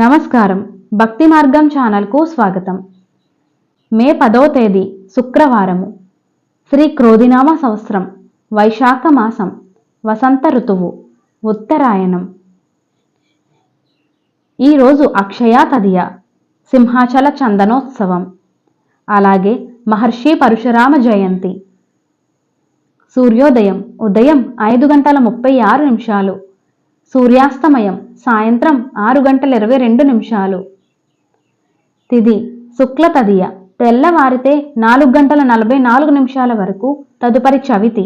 నమస్కారం. భక్తి మార్గం ఛానల్కు స్వాగతం. మే 10వ తేదీ శుక్రవారము. శ్రీ క్రోధినామ సంవత్సరం, వైశాఖ మాసం, వసంత ఋతువు, ఉత్తరాయణం. ఈరోజు అక్షయ తదియ, సింహాచల చందనోత్సవం, అలాగే మహర్షి పరశురామ జయంతి. సూర్యోదయం ఉదయం 5:36, సూర్యాస్తమయం సాయంత్రం 6:22. తిథి శుక్ల తదియ, తెల్లవారితే 4:44 వరకు, తదుపరి చవితి.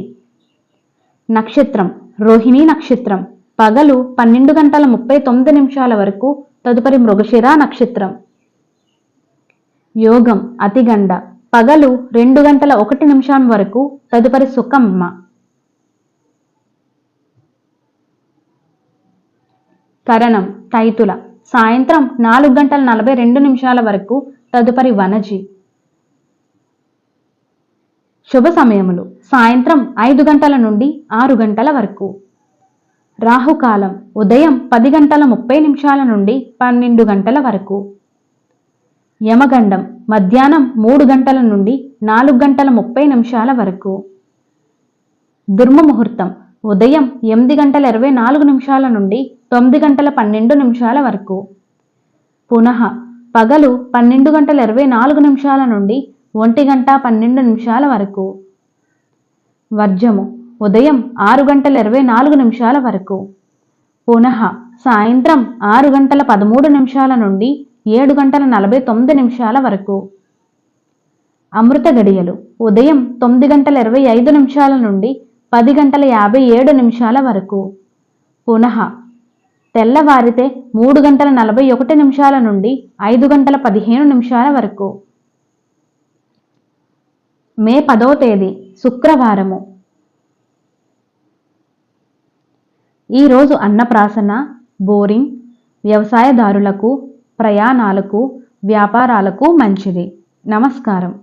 నక్షత్రం రోహిణీ నక్షత్రం, పగలు 12:39 వరకు, తదుపరి మృగశిర నక్షత్రం. యోగం అతిగండ, పగలు 2:01 వరకు, తదుపరి సుకమ్మ. కరణం తైతుల, సాయంత్రం 4:42 వరకు, తదుపరి వనజి. శుభ సమయములు సాయంత్రం 5 నుండి 6 వరకు. రాహుకాలం ఉదయం 10:30 నుండి 12 వరకు. యమగండం మధ్యాహ్నం 3 నుండి 4:30 వరకు. దుర్ముహూర్తం ఉదయం 8:24 నుండి 9:12 వరకు. పునః పగలు 12:24 నుండి 1:12 వరకు. వర్జము ఉదయం 6:24 వరకు. పునః సాయంత్రం 6:13 నుండి 7:49 వరకు. అమృత గడియలు ఉదయం 9:25 నుండి 10:57 వరకు. పునః తెల్లవారితే 3:41 నుండి 5:15 వరకు. మే 10వ తేదీ శుక్రవారము. ఈరోజు అన్నప్రాసన, బోరింగ్, వ్యవసాయదారులకు, ప్రయాణాలకు, వ్యాపారాలకు మంచిది. నమస్కారం.